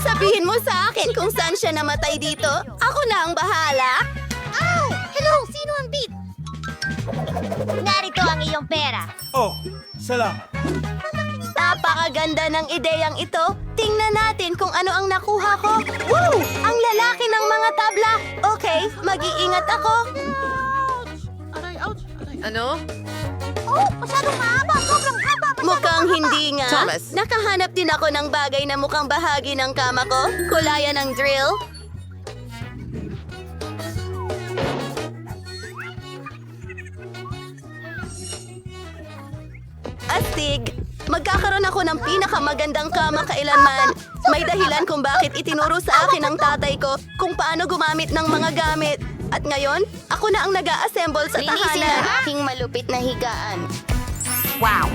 Sabihin mo sa akin kung saan siya namatay dito. Ako na ang bahala. Oh! Hello! Sino ang beat? Narito ang iyong pera. Oh, salamat. Napakaganda ng ideyang ito. Tingnan natin kung ano ang nakuha ko. Woo! Ang lalaki ng mga tabla. Okay, mag-iingat ako. Ano? Oh! Masyadong mahaba! Sobrang haba! Mukhang hindi nga. Thomas. Nakahanap din ako ng bagay na mukhang bahagi ng kama ko. Kulayan ng drill. Astig! Magkakaroon ako ng pinakamagandang kama kailanman. May dahilan kung bakit itinuro sa akin ng tatay ko kung paano gumamit ng mga gamit. At ngayon, ako na ang nag-a-assemble sa Linisin tahanan. ang aking malupit na higaan. Wow!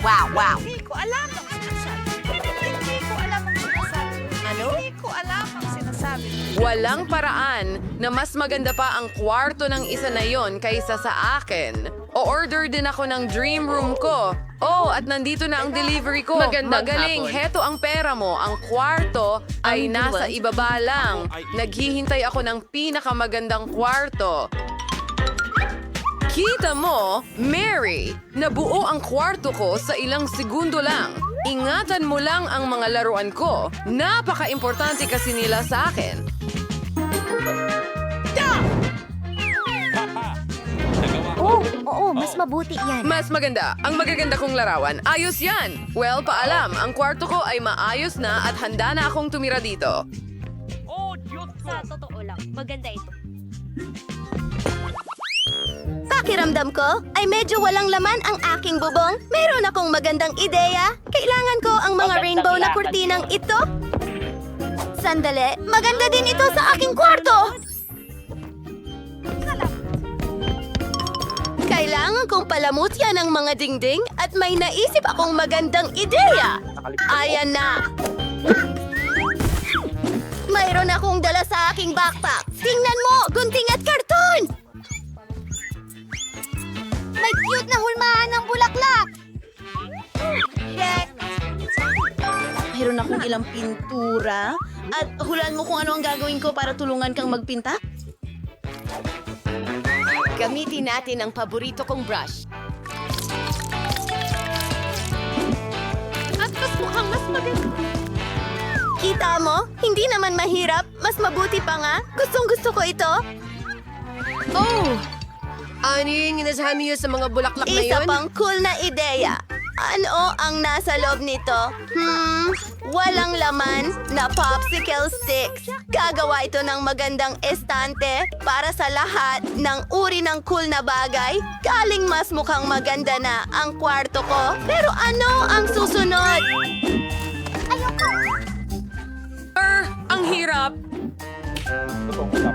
Wow, wow! Hindi ko alam ang sinasabi. Hindi ko alam ang sinasabi. Ano? Hindi ko alam ang sinasabi. Walang paraan na mas maganda pa ang kwarto ng isa na yon kaysa sa akin. O-order din ako ng dream room ko. Oh, at nandito na ang delivery ko. Magaling, heto ang pera mo. Ang kwarto ay nasa ibaba lang. Naghihintay ako ng pinakamagandang kwarto. Kita mo, Mary, nabuo ang kwarto ko sa ilang segundo lang. Ingatan mo lang ang mga laruan ko. Napaka-importante kasi nila sa akin. Oo, mas mabuti yan. Mas maganda. Ang magaganda kong larawan. Ayos yan. Well, paalam. Ang kwarto ko ay maayos na at handa na akong tumira dito. Sa totoo lang, maganda ito. Pakiramdam ko ay medyo walang laman ang aking bubong. Meron akong magandang ideya. Kailangan ko ang mga rainbow na kurtinang ito. Sandali, maganda din ito sa aking kwarto. Kailangan kong palamutyan ang mga dingding at may naisip akong magandang ideya. Ayan na. Mayroon akong dala sa aking backpack. Tingnan mo, gunting at karton. May cute na hulmahan ng bulaklak! Mayroon akong ilang pintura. At hulaan mo kung ano ang gagawin ko para tulungan kang magpinta? Gamitin natin ang paborito kong brush. At mas mukhang mas maganda. Kita mo? Hindi naman mahirap. Mas mabuti pa nga. Gustong-gusto ko ito. Oh! Ano yung inasahan niyo sa mga bulaklak na Isa yun? pang cool na ideya. Ano ang nasa loob nito? Walang laman na popsicle sticks. Gagawa ito ng magandang estante para sa lahat ng uri ng cool na bagay. Galing mas mukhang maganda na ang kwarto ko. Pero ano ang susunod? Ang hirap.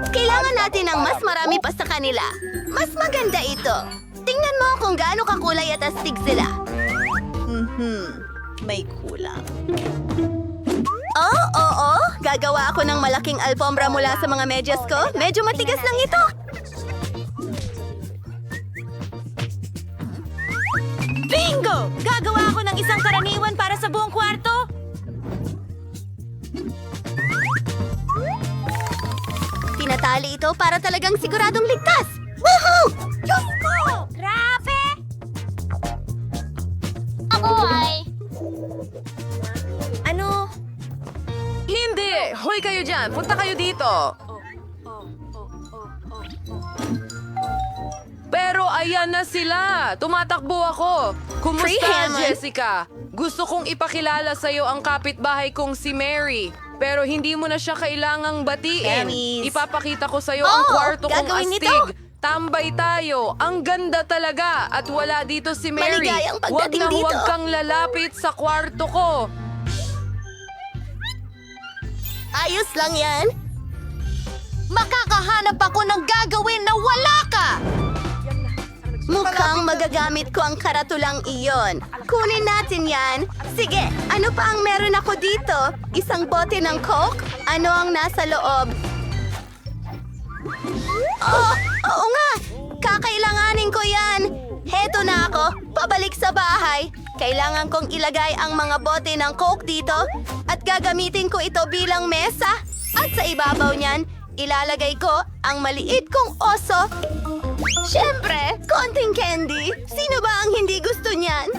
Kailangan natin ng mas marami pa sa kanila. Mas maganda ito. Tingnan mo kung gaano kakulay at astig sila. May kulang. Oo. Gagawa ako ng malaking alfombra mula sa mga medyas ko. Medyo matigas lang ito. Bingo! Gagawa ako ng isang karaniwan para sa buong kwarto. Tinatali ito para talagang siguradong ligtas. Woohoo! Diyos ko! Grabe! Ako ay... Ano? Hindi! Hoy kayo dyan! Punta kayo dito! Pero ayan na sila! Tumatakbo ako! Free Kumusta, Hammond? Jessica? Gusto kong ipakilala sa'yo ang kapitbahay kong si Mary. Pero hindi mo na siya kailangang batiin. Emmys. Ipapakita ko sa'yo ang Oo, kwarto kong gagawin astig. nito. Tambay tayo. Ang ganda talaga. At wala dito si Mary. Maligayang Huwag pagdating na dito. huwag kang lalapit sa kwarto ko. Ayos lang yan. Makakahanap ako ng gagawin na wala ka! Mukhang magagamit ko ang karatulang iyon. Kunin natin yan. Sige, ano pa ang meron ako dito? Isang bote ng Coke? Ano ang nasa loob? Oh, oo nga! Kakailanganin ko yan! Heto na ako, pabalik sa bahay. Kailangan kong ilagay ang mga bote ng Coke dito at gagamitin ko ito bilang mesa. At sa ibabaw niyan, ilalagay ko ang maliit kong oso. Siyempre, konting candy. Sino ba ang hindi gusto niyan?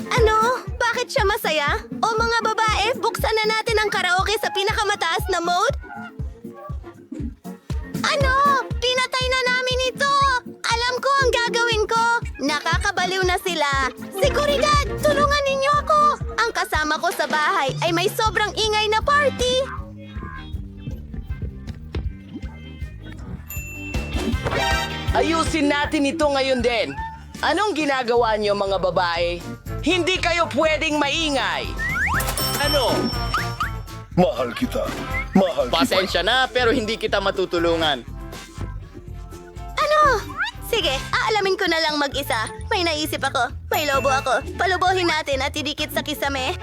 Ano? Bakit siya masaya? O mga babae, buksan na natin ang karaoke sa pinakamataas na mode? Ano? Pinatay na namin ito! Alam ko ang gagawin ko! Nakakabaliw na sila! Seguridad! Tulungan ninyo ako! Ang kasama ko sa bahay ay may sobrang ingay na party! Ayusin natin ito ngayon din. Anong ginagawa niyo mga babae? Hindi kayo pwedeng maingay. Ano? Mahal kita. Mahal kita. Pasensya na pero hindi kita matutulungan. Ano? Sige, aalamin ko na lang mag-isa. May naisip ako. May lobo ako. Palubuhin natin at idikit sa kisame.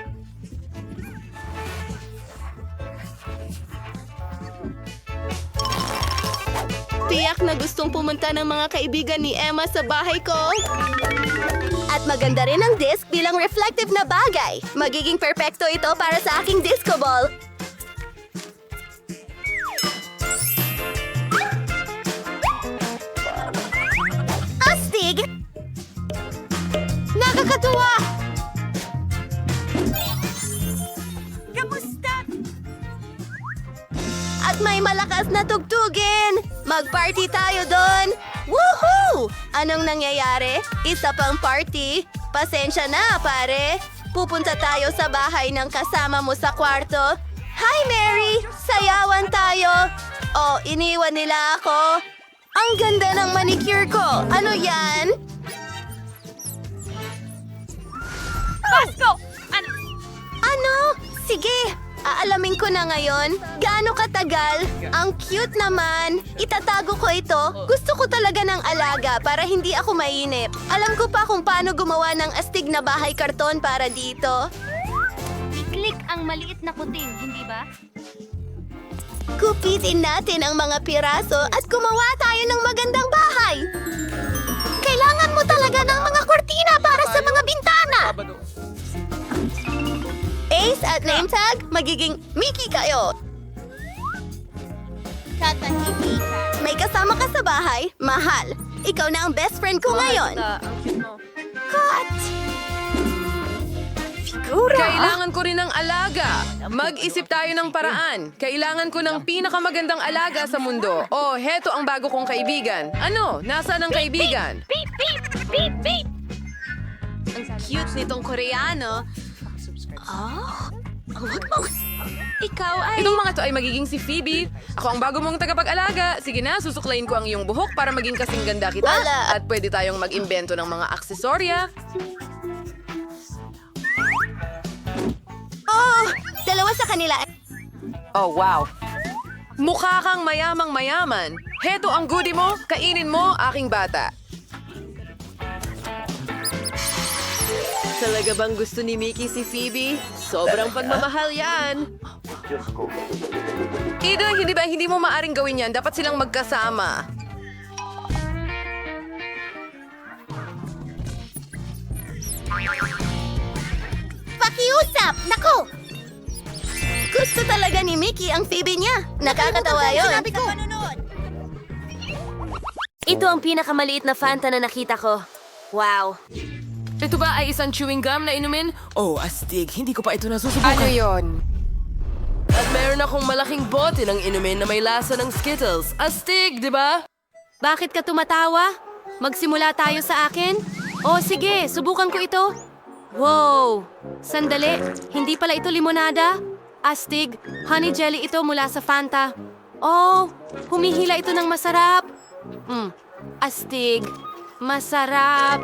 Tiyak na gustong pumunta ng mga kaibigan ni Emma sa bahay ko. At maganda rin ang disc bilang reflective na bagay. Magiging perpekto ito para sa aking disco ball. Astig! Nakakatuwa! Kamusta? At may malakas na tugtugin! Mag-party tayo doon! Woohoo! Anong nangyayari? Isa pang party? Pasensya na, pare. Pupunta tayo sa bahay ng kasama mo sa kwarto. Hi, Mary! Sayawan tayo! Oh, iniwan nila ako. Ang ganda ng manicure ko. Ano yan? Pasko! Ano? Sige, aalamin ko na ngayon. Gaano katagal? Ang cute naman. Itatago ko ito. Gusto ko talaga ng alaga para hindi ako mainip. Alam ko pa kung paano gumawa ng astig na bahay karton para dito. I-click ang maliit na puting, hindi ba? Kupitin natin ang mga piraso at gumawa tayo ng magandang bahay. Kailangan mo talaga ng mga kortina para sa mga bintana. Ace at name tag, magiging Mickey kayo. Katahimikan. May kasama ka sa bahay, mahal. Ikaw na ang best friend ko ngayon. Cut! Figura! Kailangan ko rin ng alaga. Mag-isip tayo ng paraan. Kailangan ko ng pinakamagandang alaga sa mundo. Oh, heto ang bago kong kaibigan. Ano? Nasaan ang kaibigan? Beep, beep, beep, beep. Cute nitong Koreano. Oh? Huwag mo. Ikaw ay... Itong mga to ay magiging si Phoebe. Ako ang bago mong tagapag-alaga. Sige na, susuklayin ko ang iyong buhok para maging kasing ganda kita. Wala. At pwede tayong mag-imbento ng mga aksesorya. Oh! Dalawa sa kanila. Oh, wow. Mukha kang mayamang mayaman. Heto ang goodie mo, kainin mo, aking bata. Talaga bang gusto ni Mickey si Phoebe? Sobrang pagmamahal yan. Ida, hindi mo maaring gawin yan? Dapat silang magkasama. Pakiusap! Naku! Gusto talaga ni Mickey ang Phoebe niya. Nakakatawa yun. Sinabi ko. Ito ang pinakamaliit na Fanta na nakita ko. Wow. Ito ba ay isang chewing gum na inumin? Oh, astig. Hindi ko pa ito nasusubukan. Ano yon? At meron akong malaking bote ng inumin na may lasa ng Skittles. Astig, di ba? Bakit ka tumatawa? Magsimula tayo sa akin? Oh, sige, subukan ko ito. Wow! Sandali, hindi pala ito limonada. Astig, honey jelly ito mula sa Fanta. Oh, humihila ito ng masarap. Astig, masarap.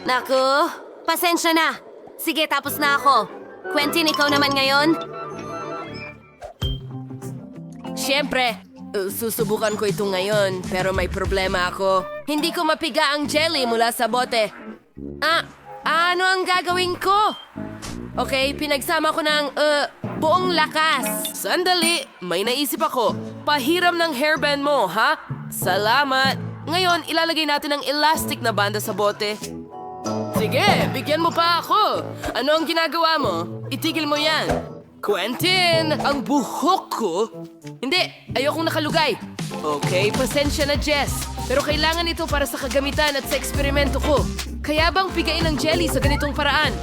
Naku, pasensya na. Sige, tapos na ako. Quentin, ikaw naman ngayon? Siyempre, susubukan ko ito ngayon, pero may problema ako. Hindi ko mapiga ang jelly mula sa bote. Ano ang gagawin ko? Okay, pinagsama ko ng, buong lakas. Sandali, may naisip ako. Pahiram ng hairband mo, ha? Salamat. Ngayon, ilalagay natin ang elastic na banda sa bote. Sige, bigyan mo pa ako. Ano ang ginagawa mo? Itigil mo yan. Quentin, ang buhok ko? Hindi, ayokong nakalugay. Okay, pasensya na, Jess. Pero kailangan ito para sa kagamitan at sa eksperimento ko. Kaya bang pigain ang jelly sa ganitong paraan?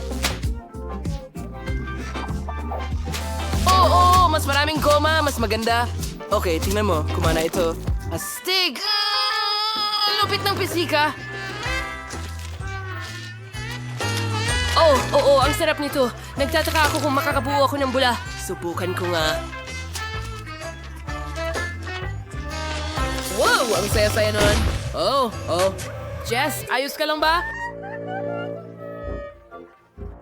Oo, mas maraming goma, mas maganda. Okay, tingnan mo, kumana ito. Astig! Lupit ng pisika. Oo, ang sarap nito. Nagtataka ako kung makakabuo ako ng bula. Subukan ko nga. Wow, ang saya-saya nun. Oh. Jess, ayos ka lang ba?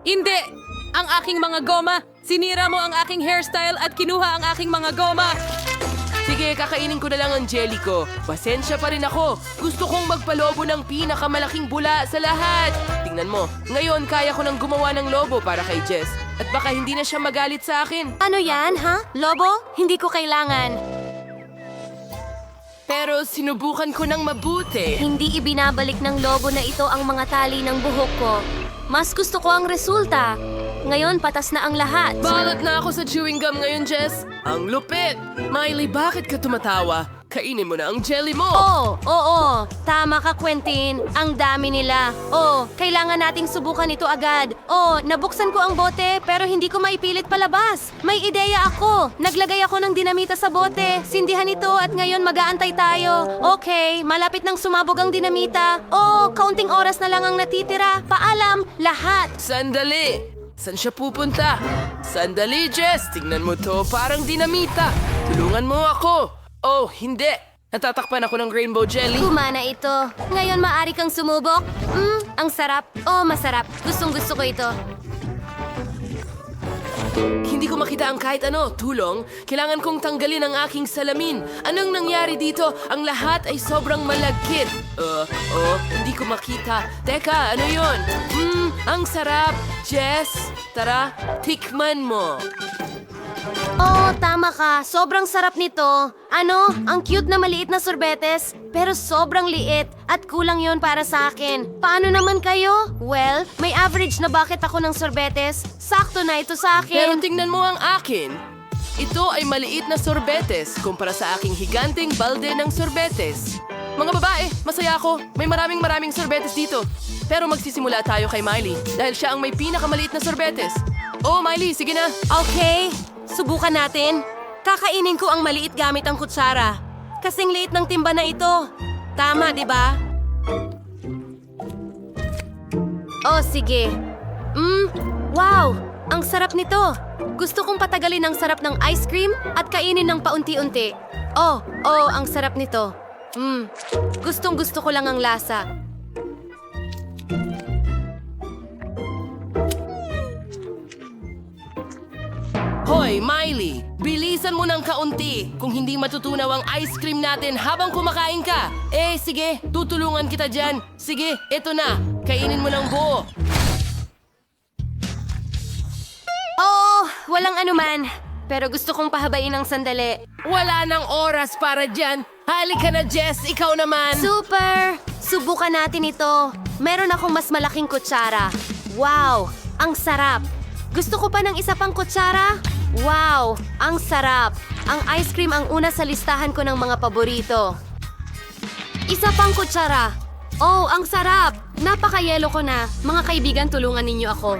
Hindi! Ang aking mga goma! Sinira mo ang aking hairstyle at kinuha ang aking mga goma! Sige, kakainin ko na lang ang jelly ko. Pasensya pa rin ako. Gusto kong magpalobo ng pinakamalaking bula sa lahat. Tingnan mo, ngayon kaya ko nang gumawa ng lobo para kay Jess. At baka hindi na siya magalit sa akin. Ano yan, ha? Lobo? Hindi ko kailangan. Pero sinubukan ko ng mabuti. Hindi ibinabalik ng lobo na ito ang mga tali ng buhok ko. Mas gusto ko ang resulta. Ngayon, patas na ang lahat. Balat na ako sa chewing gum ngayon, Jess. Ang lupit! Miley, bakit ka tumatawa? Kainin mo na ang jelly mo! Oo. Tama ka, Quentin. Ang dami nila. Kailangan nating subukan ito agad. Nabuksan ko ang bote pero hindi ko maipilit palabas. May ideya ako. Naglagay ako ng dinamita sa bote. Sindihan ito at ngayon mag-aantay tayo. Okay, malapit nang sumabog ang dinamita. Kaunting oras na lang ang natitira. Paalam, lahat. Sandali! Saan siya pupunta? Sandali, Jess! Tingnan mo to, parang dinamita. Tulungan mo ako! Oh, hindi! Natatakpan ako ng rainbow jelly. Kumana ito. Ngayon maaari kang sumubok. Ang sarap. Masarap. Gustong-gusto ko ito. Hindi ko makita ang kahit ano. Tulong? Kailangan kong tanggalin ang aking salamin. Anong nangyari dito? Ang lahat ay sobrang malagkit. Hindi ko makita. Teka, ano yon? Ang sarap. Jess, tara, tikman mo. Tama ka. Sobrang sarap nito. Ang cute na maliit na sorbetes, pero sobrang liit at kulang yon para sa akin. Paano naman kayo? Well, may average na bucket ako ng sorbetes. Sakto na ito sa Pero akin. tingnan mo ang akin. Ito ay maliit na sorbetes kumpara sa aking higanting balde ng sorbetes. Mga babae, masaya ako. May maraming sorbetes dito. Pero magsisimula tayo kay Miley dahil siya ang may pinakamaliit na sorbetes. Miley, sige na. Okay, subukan natin. Kakainin ko ang maliit gamit ang kutsara. Kasing liit ng timba na ito. Tama, di ba? Sige. Wow! Ang sarap nito. Gusto kong patagalin ang sarap ng ice cream at kainin ng paunti-unti. Ang sarap nito. Gustong-gusto ko lang ang lasa. Hoy, Miley! Bilisan mo ng kaunti kung hindi matutunaw ang ice cream natin habang kumakain ka. Sige, tutulungan kita dyan. Sige, eto na. Kainin mo ng buo. Walang anuman. Pero gusto kong pahabain ng sandali. Wala nang oras para dyan. Halika na, Jess. Ikaw naman. Super! Subukan natin ito. Meron akong mas malaking kutsara. Wow! Ang sarap! Gusto ko pa ng isa pang kutsara? Wow! Ang sarap! Ang ice cream ang una sa listahan ko ng mga paborito. Isa pang kutsara. Ang sarap! Napaka-yelo ko na. Mga kaibigan, tulungan ninyo ako.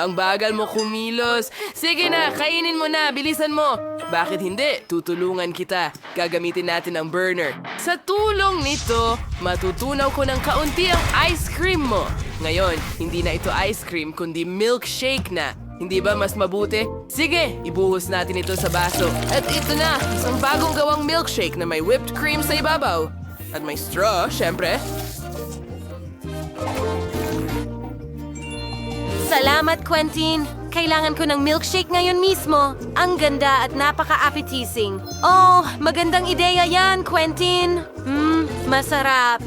Ang bagal mo kumilos. Sige na, kainin mo na. Bilisan mo. Bakit hindi? Tutulungan kita. Gagamitin natin ang burner. Sa tulong nito, matutunaw ko ng kaunti ang ice cream mo. Ngayon, hindi na ito ice cream, kundi milkshake na. Hindi ba mas mabuti? Sige, ibuhos natin ito sa baso. At ito na, isang bagong gawang milkshake na may whipped cream sa ibabaw. At may straw, syempre. Salamat, Quentin. Kailangan ko ng milkshake ngayon mismo. Ang ganda at napaka-appetizing. Magandang ideya yan, Quentin. Masarap.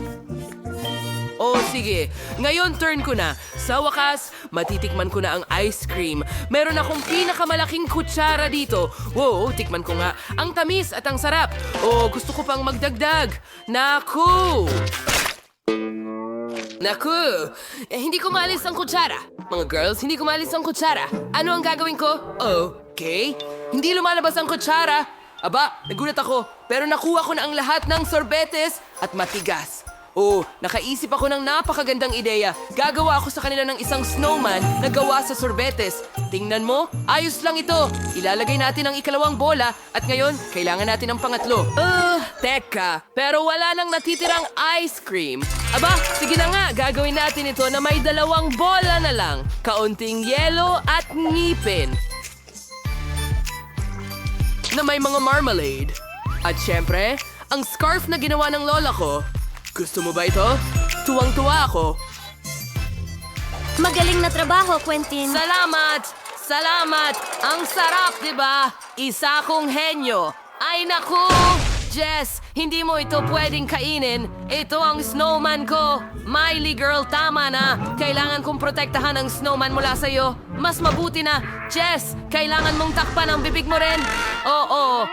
sige. Ngayon turn ko na. Sa wakas, matitikman ko na ang ice cream. Meron akong pinakamalaking kutsara dito. Wow, tikman ko nga. Ang tamis at ang sarap. Oh, gusto ko pang magdagdag. Naku! Hindi ko maalis ang kutsara. Mga girls, hindi ko maalis ang kutsara. Ano ang gagawin ko? Okay. Hindi lumalabas ang kutsara. Aba, nagulat ako. Pero nakuha ko na ang lahat ng sorbetes at matigas. Oh, nakaisip ako ng napakagandang ideya. Gagawa ako sa kanila ng isang snowman na gawa sa sorbetes. Tingnan mo, ayos lang ito. Ilalagay natin ang ikalawang bola at ngayon, kailangan natin ng pangatlo. Teka, pero wala nang natitirang ice cream. Aba, sige na nga, gagawin natin ito na may dalawang bola na lang. Kaunting yelo at ngipin. Na may mga marmalade. At syempre, ang scarf na ginawa ng lola ko. Gusto mo ba ito? Tuwang-tuwa ako. Magaling na trabaho, Quentin. Salamat! Salamat! Ang sarap, di ba? Isa kong henyo. Ay naku! Jess, hindi mo ito pwedeng kainin. Ito ang snowman ko. Miley girl, tama na. Kailangan kong protektahan ang snowman mula sa'yo. Mas mabuti na. Jess, kailangan mong takpan ang bibig mo rin. Oo.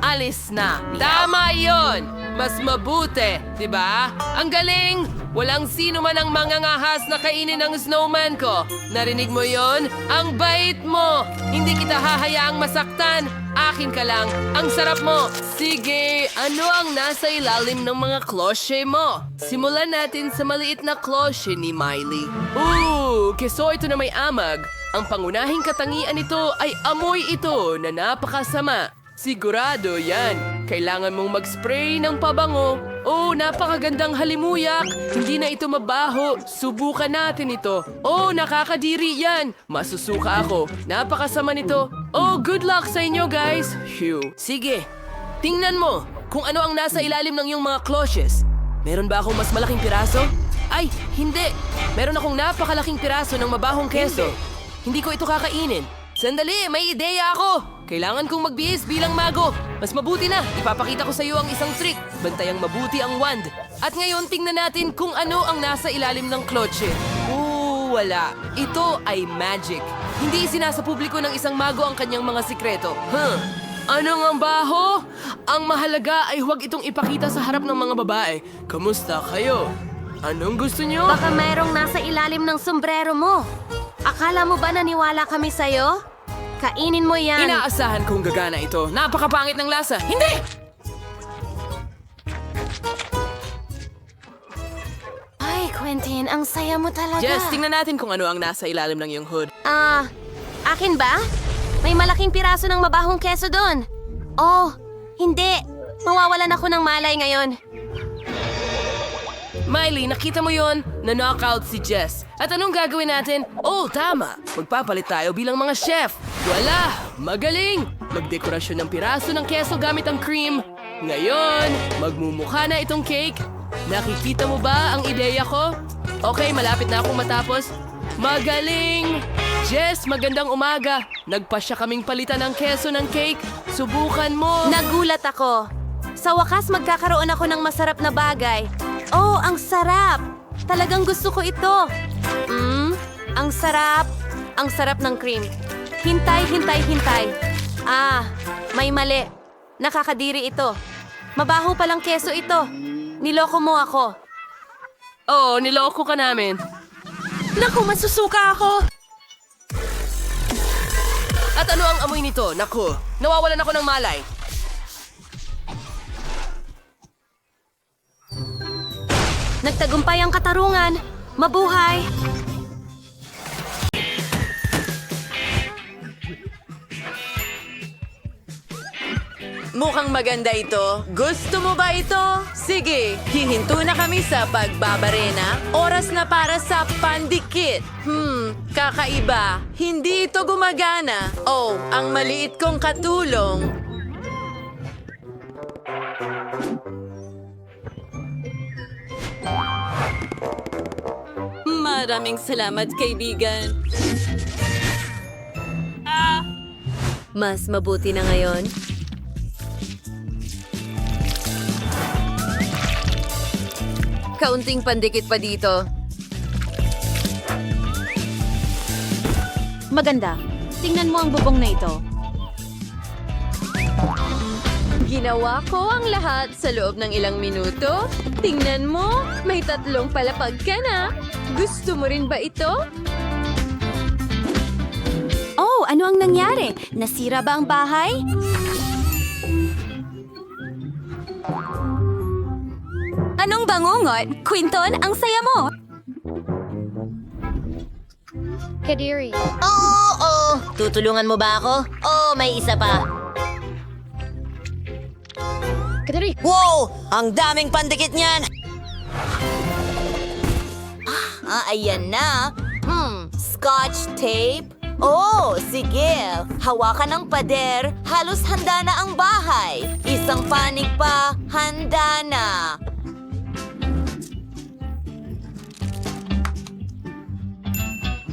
Alis na. Tama yon. Mas mabuti, di ba? Ang galing! Walang sino man ang mangangahas na kainin ng snowman ko. Narinig mo yon? Ang bait mo! Hindi kita hahayaang masaktan. Akin ka lang. Ang sarap mo. Sige, ano ang nasa ilalim ng mga klosye mo? Simulan natin sa maliit na klosye ni Miley. Keso ito na may amag. Ang pangunahing katangian nito ay amoy ito na napakasama. Sigurado yan. Kailangan mong mag-spray ng pabango. Napakagandang halimuyak. Hindi na ito mabaho. Subukan natin ito. Nakakadiri yan. Masusuka ako. Napakasama nito. Good luck sa inyo, guys. Phew. Sige, tingnan mo kung ano ang nasa ilalim ng iyong mga kloshes. Meron ba akong mas malaking piraso? Ay, hindi. Meron akong napakalaking piraso ng mabahong keso. Hindi ko ito kakainin. Sandali, may ideya ako! Kailangan kong magbihis bilang mago. Mas mabuti na, ipapakita ko sa iyo ang isang trick. Bantayang mabuti ang wand. At ngayon, tingnan natin kung ano ang nasa ilalim ng klotse. Wala. Ito ay magic. Hindi isinasa publiko ng isang mago ang kanyang mga sikreto. Anong ang baho? Ang mahalaga ay huwag itong ipakita sa harap ng mga babae. Kamusta kayo? Anong gusto niyo? Baka mayroong nasa ilalim ng sombrero mo. Akala mo ba naniwala kami sa'yo? Kainin mo yan. Inaasahan kong gagana ito. Napakapangit ng lasa. Hindi! Ay, Quentin, ang saya mo talaga. Jess, tingnan natin kung ano ang nasa ilalim ng iyong hood. Akin ba? May malaking piraso ng mabahong keso doon. Hindi. Mawawalan ako ng malay ngayon. Miley, nakita mo yon? Na-knockout si Jess. At anong gagawin natin? Tama. Magpapalit tayo bilang mga chef. Wala! Magaling! Magdekorasyon ng piraso ng keso gamit ang cream. Ngayon, magmumukha na itong cake. Nakikita mo ba ang ideya ko? Okay, malapit na akong matapos. Magaling! Jess, magandang umaga. Nagpasya kaming palitan ng keso ng cake. Subukan mo. Nagulat ako. Sa wakas, magkakaroon ako ng masarap na bagay. Ang sarap! Talagang gusto ko ito. Ang sarap. Ang sarap ng cream. Hintay. May mali. Nakakadiri ito. Mabaho palang keso ito. Niloko mo ako. Niloko ka namin. Naku, masusuka ako! At ano ang amoy nito? Naku, nawawalan ako ng malay. Nagtagumpay ang katarungan. Mabuhay! Mukhang maganda ito. Gusto mo ba ito? Sige, hihinto na kami sa pagbabarena. Oras na para sa pandikit. Kakaiba. Hindi ito gumagana. Ang maliit kong katulong. Maraming salamat, kaibigan. Mas mabuti na ngayon. Kaunting pandikit pa dito. Maganda. Tingnan mo ang bubong na ito. Ginawa ko ang lahat sa loob ng ilang minuto. Tingnan mo, may 3 palapag ka na. Gusto mo rin ba ito? Oh, ano ang nangyari? Nasira ba ang bahay? Anong bangungot? Quinton, ang saya mo! Oo! Tutulungan mo ba ako? Oo, may isa pa. Wow! Ang daming pandikit niyan! Ayan na. Scotch tape? Oh, sige. Hawakan ng pader. Halos handa na ang bahay. Isang panig pa. Handa na.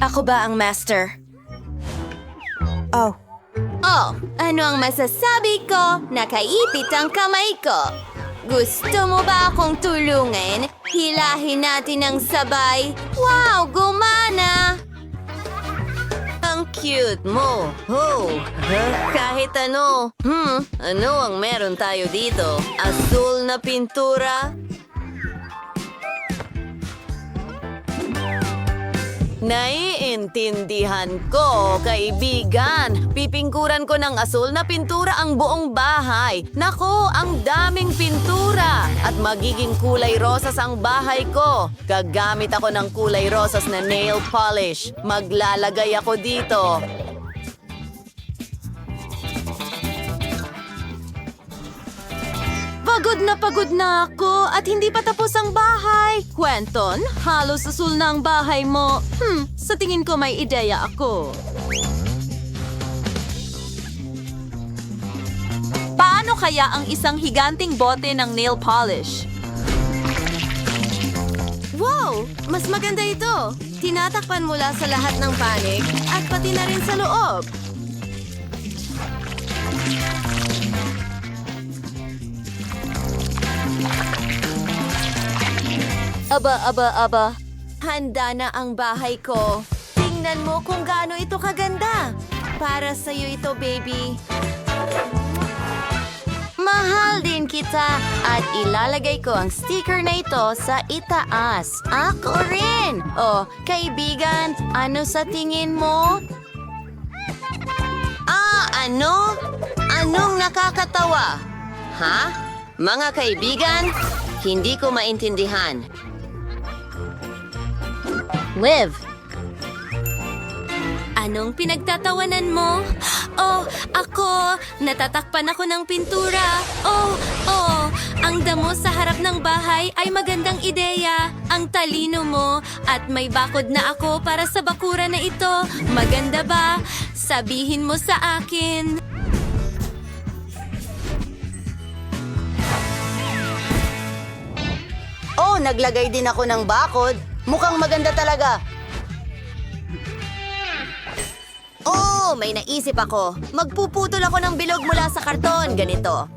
Ako ba ang master? Oh, ano ang masasabi ko? Nakaipit ang kamay ko. Gusto mo ba akong tulungan? Hilahin natin ng sabay. Wow, gumana! Ang cute mo. Oh, kahit ano. Ano ang meron tayo dito? Asul na pintura? Naiintindihan ko, kaibigan. Pipingkuran ko ng asul na pintura ang buong bahay. Nako, ang daming pintura. At magiging kulay rosas ang bahay ko. Gagamit ako ng kulay rosas na nail polish. Maglalagay ako dito. Pagod na ako at hindi pa tapos ang bahay. Quentin, halos asul na ang bahay mo. Sa tingin ko may ideya ako. Paano kaya ang isang higanting bote ng nail polish? Wow! Mas maganda ito. Tinatakpan mula sa lahat ng panig at pati na rin sa loob. Aba. Handa na ang bahay ko. Tingnan mo kung gaano ito kaganda. Para sa'yo ito, baby. Mahal din kita at ilalagay ko ang sticker na ito sa itaas. Ako rin! Oh, kaibigan, ano sa tingin mo? Ano? Anong nakakatawa? Ha? Mga kaibigan, hindi ko maintindihan. Liv. Anong pinagtatawanan mo? Oh, ako! Natatakpan ako ng pintura. Oh, ang damo sa harap ng bahay ay magandang ideya. Ang talino mo at may bakod na ako para sa bakura na ito. Maganda ba? Sabihin mo sa akin. Oh, naglagay din ako ng bakod. Mukhang maganda talaga. Oh, may naisip ako. Magpuputol ako ng bilog mula sa karton. Ganito.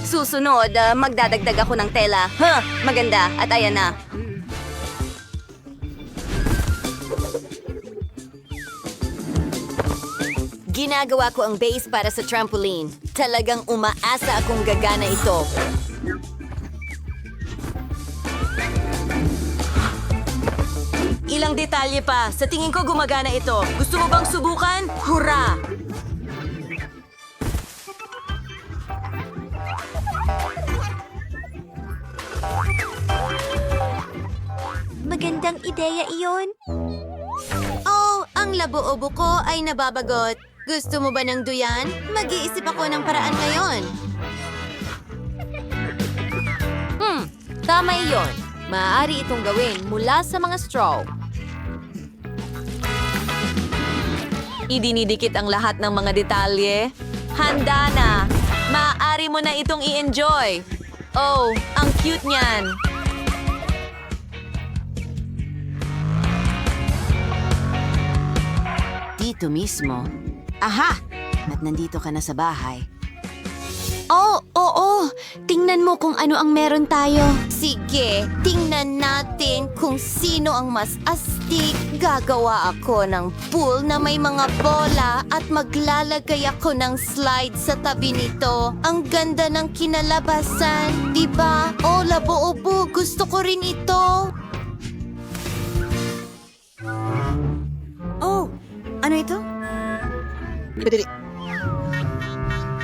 Susunod, magdadagdag ako ng tela. Maganda. At ayan na. Ginagawa ko ang base para sa trampoline. Talagang umaasa akong gagana ito. Ilang detalye pa. Sa tingin ko gumagana ito. Gusto mo bang subukan? Hurra! Magandang ideya iyon. Oh, ang labo-obo ko ay nababagot. Gusto mo ba ng duyan? Mag-iisip ako ng paraan ngayon. Tama iyon. Maaari itong gawin mula sa mga straw. Idinidikit ang lahat ng mga detalye. Handa na! Maaari mo na itong i-enjoy. Oh, ang cute niyan. Dito mismo. Aha! At nandito ka na sa bahay. Oh, oo. Tingnan mo kung ano ang meron tayo. Sige, tingnan natin kung sino ang mas astig. Gagawa ako ng pool na may mga bola at maglalagay ako ng slide sa tabi nito. Ang ganda ng kinalabasan, di ba? Oh, labo-ubo, gusto ko rin ito. Oh, ano ito?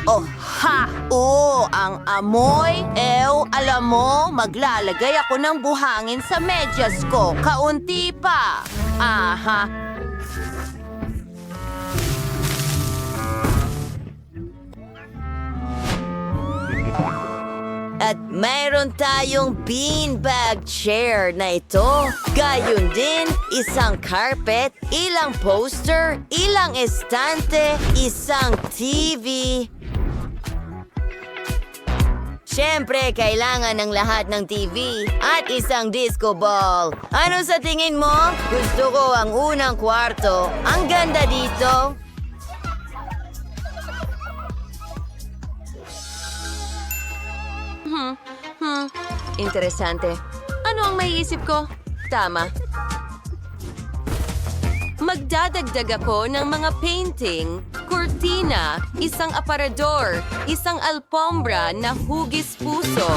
Oh, ha! Oh, ang amoy. Alam mo, maglalagay ako ng buhangin sa medyas ko. Kaunti pa. Aha. At mayroon tayong beanbag chair na ito. Gayon din, isang carpet, ilang poster, ilang estante, isang TV. Siyempre, kailangan ng lahat ng TV at isang disco ball. Ano sa tingin mo? Gusto ko ang unang kwarto. Ang ganda dito. Interesante. Ano ang maiisip ko? Tama. Magdadagdag ako ng mga painting, kurtina, isang aparador, isang alpombra na hugis puso,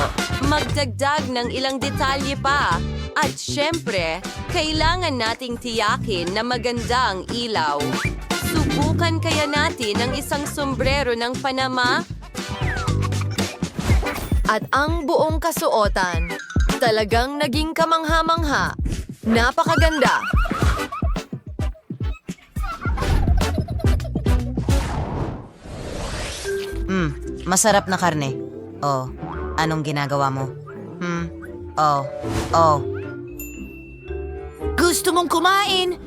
magdagdag ng ilang detalye pa. At syempre, kailangan nating tiyakin na maganda ang ilaw. Subukan kaya natin ang isang sombrero ng Panama? At ang buong kasuotan, talagang naging kamangha-mangha. Napakaganda! Masarap na karne. Oh, anong ginagawa mo? Gusto mong kumain?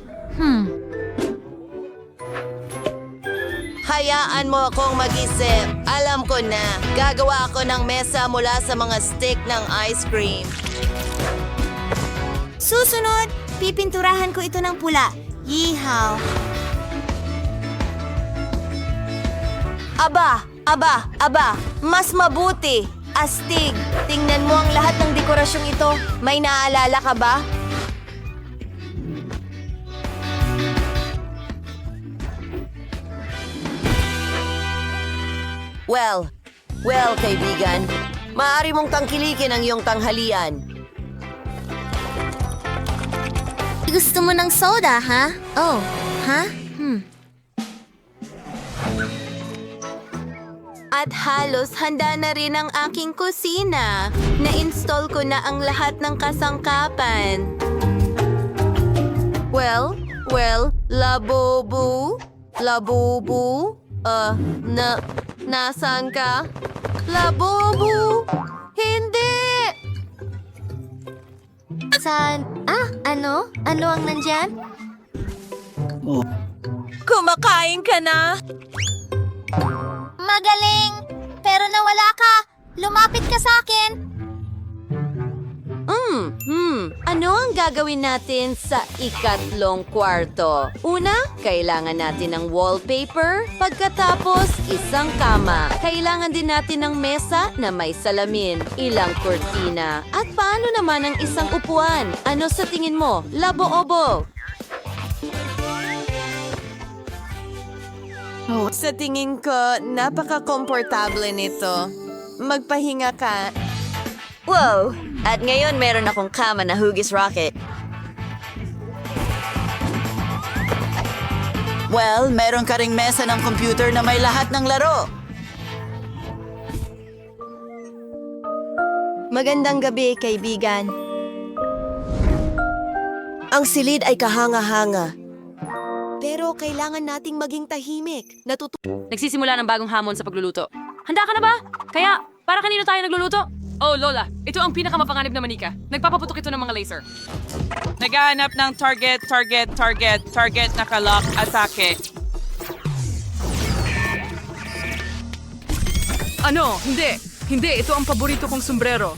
Hayaan mo akong mag-isip. Alam ko na, gagawa ako ng mesa mula sa mga stick ng ice cream. Susunod, pipinturahan ko ito ng pula. Yeehaw! Aba, mas mabuti. Astig, tingnan mo ang lahat ng dekorasyong ito. May naaalala ka ba? Well, kaibigan. Maaari mong tangkilikin ang iyong tanghalian. Gusto mo ng soda, ha? Oh, ha? At halos handa na rin ang aking kusina. Na-install ko na ang lahat ng kasangkapan. Well, Labubu? Nasaan ka? Labubu! Hindi! Saan? Ano? Ano ang nandyan? Kumakain ka na? Magaling! Pero nawala ka! Lumapit ka sa akin! Ano ang gagawin natin sa ikatlong kwarto? Una, kailangan natin ng wallpaper. Pagkatapos, isang kama. Kailangan din natin ng mesa na may salamin, ilang kurtina. At paano naman ang isang upuan? Ano sa tingin mo? Labo-obo! Sa tingin ko, napaka-komportable nito. Magpahinga ka. Wow! At ngayon meron akong kama na hugis rocket. Well, meron ka ring mesa ng computer na may lahat ng laro. Magandang gabi, kaibigan. Ang silid ay kahanga-hanga. Pero kailangan nating maging tahimik. Nagsisimula ng bagong hamon sa pagluluto. Handa ka na ba? Kaya, para kanino tayo nagluluto? Oh, Lola, ito ang pinakamapanganib na manika. Nagpapaputok ito ng mga laser. Naghahanap ng target, nakalock, atake. Ano? Hindi, ito ang paborito kong sombrero.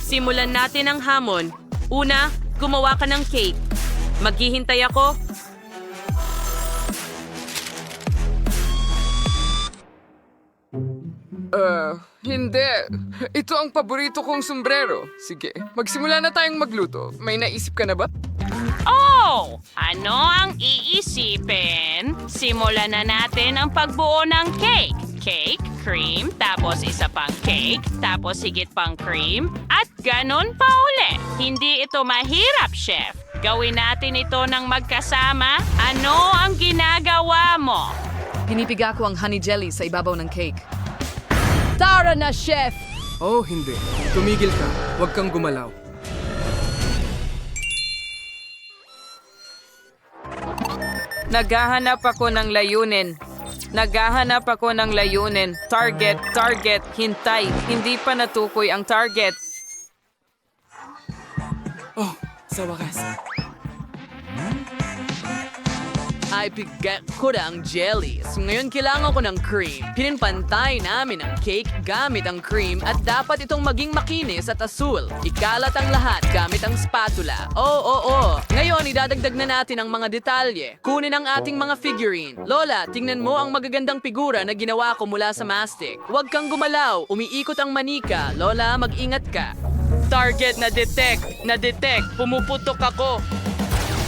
Simulan natin ang hamon. Una, gumawa ka ng cake. Maghihintay ako. Hindi. Ito ang paborito kong sombrero. Sige, magsimula na tayong magluto. May naisip ka na ba? Oh! Ano ang iisipin? Simulan na natin ang pagbuo ng cake. Cake, cream, tapos isa pang cake, tapos higit pang cream, at ganun pa uli. Hindi ito mahirap, chef. Gawin natin ito ng magkasama. Ano ang ginagawa mo? Pinipiga ko ang honey jelly sa ibabaw ng cake. Tara na, chef! Oh, hindi. Tumigil ka. Huwag kang gumalaw. Naghahanap ako ng layunin. Naghahanap ako ng layunin. Target, target, hintay. Hindi pa natukoy ang target. Oh, sa wakas. Ay, bigat ko na ang jelly. So ngayon kailangan ko ng cream. Pinipantay namin ang cake gamit ang cream at dapat itong maging makinis at asul. Ikalat ang lahat gamit ang spatula. Oo. Ngayon, idadagdag na natin ang mga detalye. Kunin ang ating mga figurine. Lola, tingnan mo ang magagandang figura na ginawa ko mula sa mastic. Huwag kang gumalaw. Umiikot ang manika. Lola, mag-ingat ka. Target na detect. Pumuputok ako.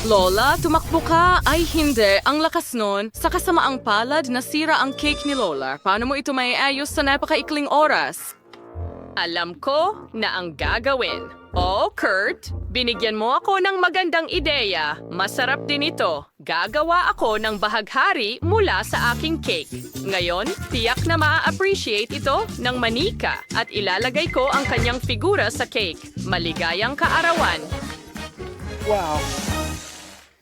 Lola, tumakbo ka. Ay, hindi. Ang lakas nun. Sa kasamaang palad, nasira ang cake ni Lola. Paano mo ito maiayos sa napakaikling oras? Alam ko na ang gagawin. Oh, Kurt, binigyan mo ako ng magandang ideya. Masarap din ito. Gagawa ako ng bahaghari mula sa aking cake. Ngayon, tiyak na maa-appreciate ito ng manika at ilalagay ko ang kanyang figura sa cake. Maligayang kaarawan.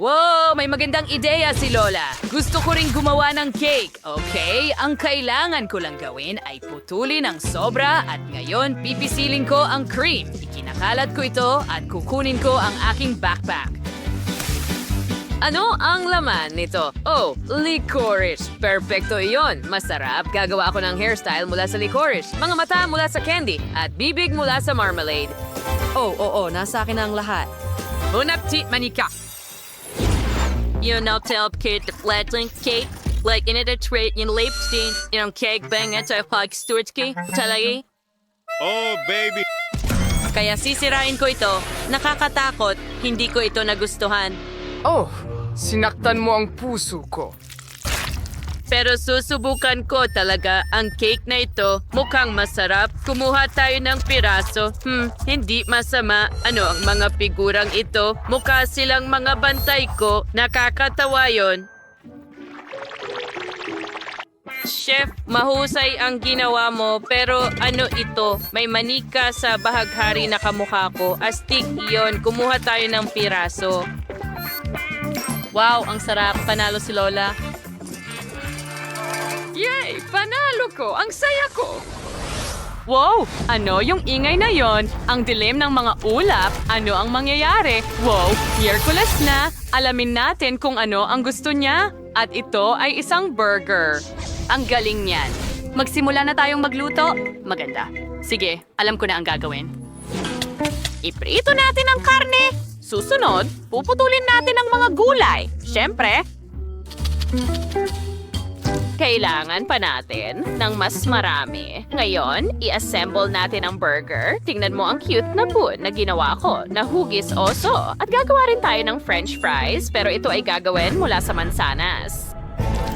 Wow, may magandang ideya si Lola. Gusto ko ring gumawa ng cake. Okay, ang kailangan ko lang gawin ay putulin ang sobra at ngayon pipisilin ko ang cream. Ikinakalat ko ito at kukunin ko ang aking backpack. Ano ang laman nito? Oh, licorice. Perfecto iyon. Masarap. Gagawa ako ng hairstyle mula sa licorice, mga mata mula sa candy, at bibig mula sa marmalade. Oo, nasa akin na ang lahat. Hunapti manika. You know, tell Kate the flatling cake, like in it a trait in Leipzig, in cake bang at a hog sturtski, talagi. Oh, baby. Kaya sisirain ko ito. Nakakatakot. Hindi ko ito nagustuhan. Oh, sinaktan mo ang puso ko. Pero susubukan ko talaga ang cake na ito. Mukhang masarap. Kumuha tayo ng piraso. Hindi masama. Ano ang mga figurang ito? Mukha silang mga bantay ko. Nakakatawa yon. Chef, mahusay ang ginawa mo, pero ano ito? May manika sa bahaghari na kamukha ko. Astig iyon. Kumuha tayo ng piraso. Wow, ang sarap. Panalo si Lola. Yay! Panalo ko! Ang saya ko! Wow! Ano yung ingay na yon? Ang dilim ng mga ulap? Ano ang mangyayari? Wow! Miyerkules na! Alamin natin kung ano ang gusto niya. At ito ay isang burger. Ang galing niyan. Magsimula na tayong magluto? Maganda. Sige, alam ko na ang gagawin. Iprito natin ang karne. Susunod, puputulin natin ang mga gulay. Siyempre, kailangan pa natin ng mas marami. Ngayon, i-assemble natin ang burger. Tingnan mo ang cute na bun na ginawa ko na hugis oso. At gagawa rin tayo ng french fries, pero ito ay gagawin mula sa mansanas.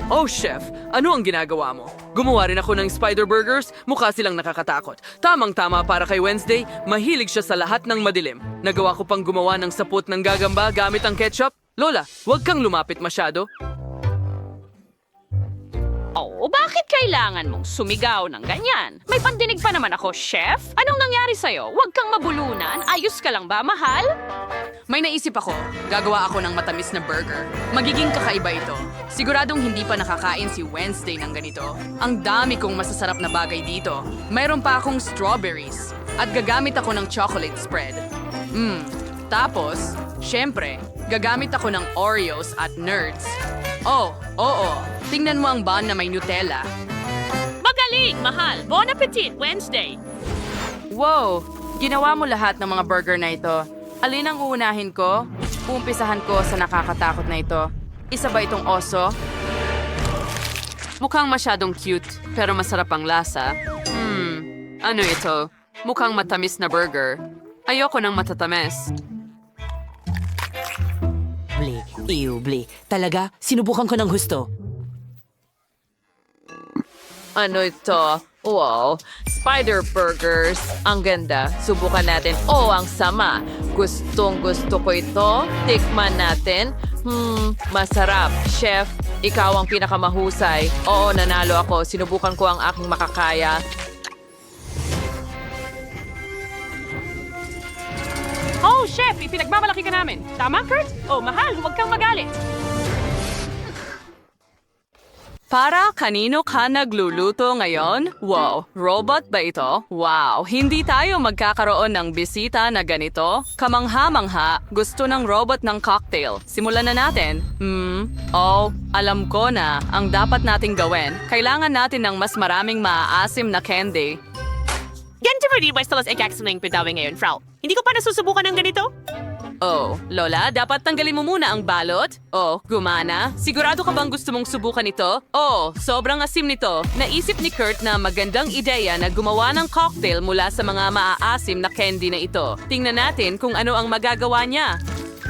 Oh, chef, ano ang ginagawa mo? Gumawa rin ako ng spider burgers, mukha silang nakakatakot. Tamang-tama para kay Wednesday, mahilig siya sa lahat ng madilim. Nagawa ko pang gumawa ng sapot ng gagamba gamit ang ketchup. Lola, huwag kang lumapit masyado. Oh, bakit kailangan mong sumigaw ng ganyan? May pandinig pa naman ako, chef. Anong nangyari sa'yo? Huwag kang mabulunan. Ayos ka lang ba, mahal? May naisip ako. Gagawa ako ng matamis na burger. Magiging kakaiba ito. Siguradong hindi pa nakakain si Wednesday ng ganito. Ang dami kong masasarap na bagay dito. Mayroon pa akong strawberries. At gagamit ako ng chocolate spread. Tapos, syempre, gagamit ako ng Oreos at Nerds. Oh, oo. Tingnan mo ang bun na may Nutella. Magaling, mahal. Bon appetit, Wednesday. Wow! Ginawa mo lahat ng mga burger na ito. Alin ang uunahin ko? Uumpisahan ko sa nakakatakot na ito. Isa ba itong oso? Mukhang masyadong cute, pero masarap ang lasa. Ano ito? Mukhang matamis na burger. Ayoko ng matatamis. Bli. Talaga, sinubukan ko ng gusto. Ano ito? Wow, spider burgers. Ang ganda. Subukan natin. Oh, ang sama. Gustong gusto ko ito. Tikman natin. Masarap. Chef, ikaw ang pinakamahusay. Oo, nanalo ako. Sinubukan ko ang aking makakaya. Oh, chef! Ipinagmamalaki ka namin. Tama, Kurt? Oh, mahal, huwag kang magalit. Para kanino ka nagluluto ngayon? Wow, robot ba ito? Wow, hindi tayo magkakaroon ng bisita na ganito? Kamangha-mangha, gusto ng robot ng cocktail. Simulan na natin. Alam ko na ang dapat nating gawin. Kailangan natin ng mas maraming maaasim na candy. Ganito mo rin Westeros Ekaxoning Pidawi ngayon, Frau. Hindi ko pa nasusubukan ng ganito. Oh, Lola, dapat tanggalin mo muna ang balot. Oh, gumana. Sigurado ka bang gusto mong subukan ito? Oh, sobrang asim nito. Naisip ni Kurt na magandang ideya na gumawa ng cocktail mula sa mga maaasim na candy na ito. Tingnan natin kung ano ang magagawa niya.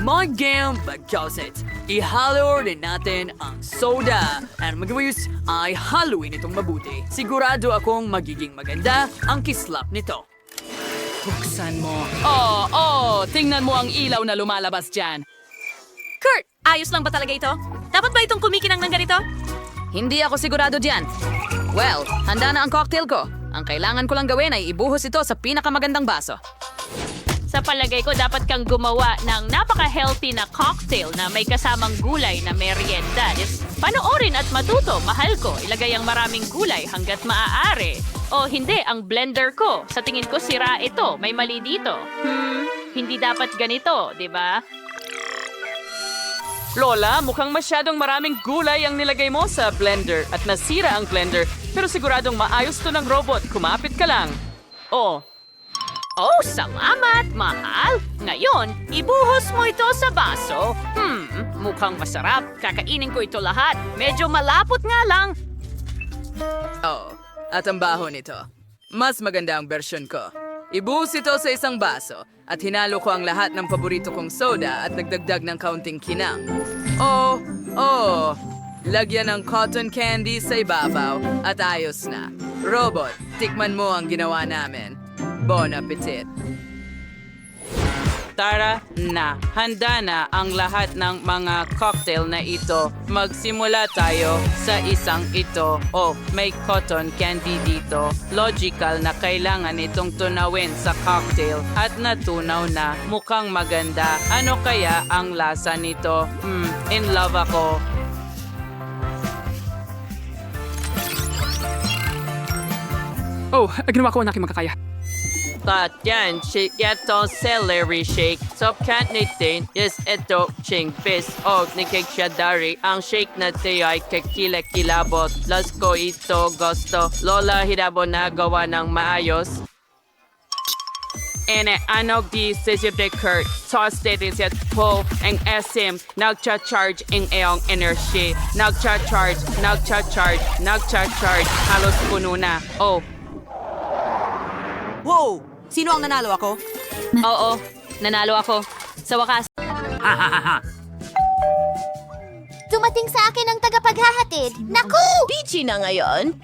Mag-game bagkausit. Ihalo rin natin ang soda. At magawis ay haluin itong mabuti. Sigurado akong magiging maganda ang kislap nito. Buksan mo. Tingnan mo ang ilaw na lumalabas dyan. Kurt, ayos lang ba talaga ito? Dapat ba itong kumikinang ng ganito? Hindi ako sigurado dyan. Well, handa na ang cocktail ko. Ang kailangan ko lang gawin ay ibuhos ito sa pinakamagandang baso. Sa palagay ko, dapat kang gumawa ng napaka-healthy na cocktail na may kasamang gulay na merienda. Panoorin at matuto, mahal ko. Ilagay ang maraming gulay hanggat maaari. O hindi, ang blender ko. Sa tingin ko, sira ito. May mali dito. Hindi dapat ganito, di ba? Lola, mukhang masyadong maraming gulay ang nilagay mo sa blender at nasira ang blender. Pero siguradong maayos to ng robot. Kumapit ka lang. Oh, Salamat, mahal. Ngayon, ibuhos mo ito sa baso. Mukhang masarap. Kakainin ko ito lahat. Medyo malapot nga lang. Oh, at ang baho nito. Mas maganda ang version ko. Ibuhos ito sa isang baso at hinalo ko ang lahat ng paborito kong soda at nagdagdag ng kaunting kinang. Lagyan ng cotton candy sa ibabaw at ayos na. Robot, tikman mo ang ginawa namin. Bon appetit! Tara na, handa na ang lahat ng mga cocktail na ito. Magsimula tayo sa isang ito. Oh, may cotton candy dito. Logical na kailangan itong tunawin sa cocktail at natunaw na. Mukhang maganda. Ano kaya ang lasa nito? In love ako. Oh, ginawa ko ang aking makakaya. At yan, itong celery shake. Subkat natin is ito ching fish o ni Kekshadari. Ang shake na tayo ay kakilakilabot. Las ko ito gusto. Lola, hirabo na gawa ng maayos. Ene, anog di sisip de Kurt. Toasted is at po ang SM. Nagcha-charge ang iyong energy. Nagcha-charge. Halos puno na. Oh. Wow! Sino ang nanalo ako? Oo, nanalo ako. Sa wakas. Dumating sa akin ang tagapaghahatid. Naku! Peachy na ngayon.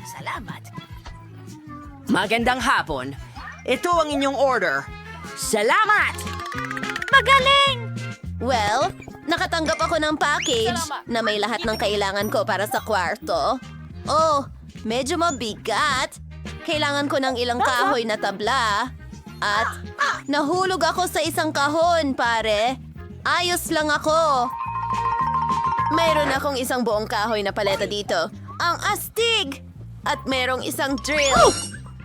Salamat. Magandang hapon. Ito ang inyong order. Salamat! Magaling! Well, nakatanggap ako ng package na may lahat ng kailangan ko para sa kwarto. Oh, medyo mabigat. Kailangan ko ng ilang kahoy na tabla. At nahulog ako sa isang kahon, pare. Ayos lang ako. Mayroon akong isang buong kahoy na paleta dito. Ang astig! At merong isang drill.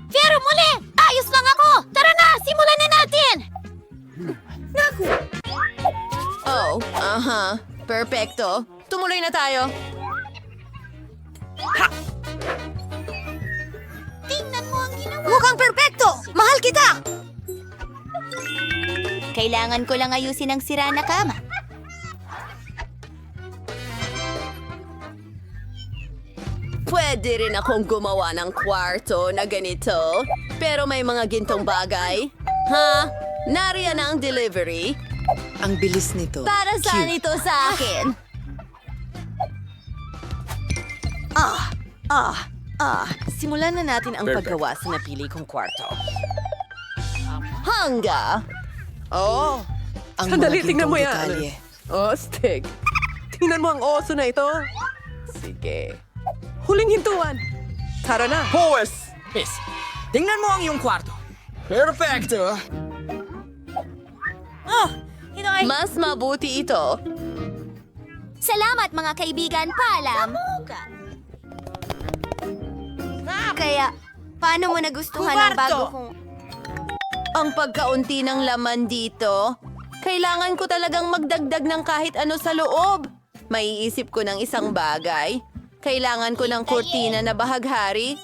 Pero muli! Ayos lang ako! Tara na! Simulan na natin! Oh, Perfecto. Tumuloy na tayo. Tingnan mo ang ginawa! Mukhang perfecto! Mahal kita! Kailangan ko lang ayusin ang sira na kama. Pwede rin akong gumawa ng kwarto na ganito, pero may mga gintong bagay. Ha? Nariyan na ang delivery. Ang bilis nito. Para saan ito sa akin? Simulan na natin ang paggawa sa napili kong kwarto. Hangga! Oh, Ang sandali, mga tingnan mo gintong yan. detalye. Oh, Stig. Tingnan mo ang oso na ito. Sige. Huling hintuan. Tara na. Huwes! Miss, tingnan mo ang iyong kwarto. Perfecto! Mas mabuti ito. Salamat mga kaibigan, paalam. Kaya, paano mo nagustuhan ang bago kong... Ang pagkaunti ng laman dito, kailangan ko talagang magdagdag ng kahit ano sa loob. Maiisip ko ng isang bagay. Kailangan ko ng kurtina na bahaghari.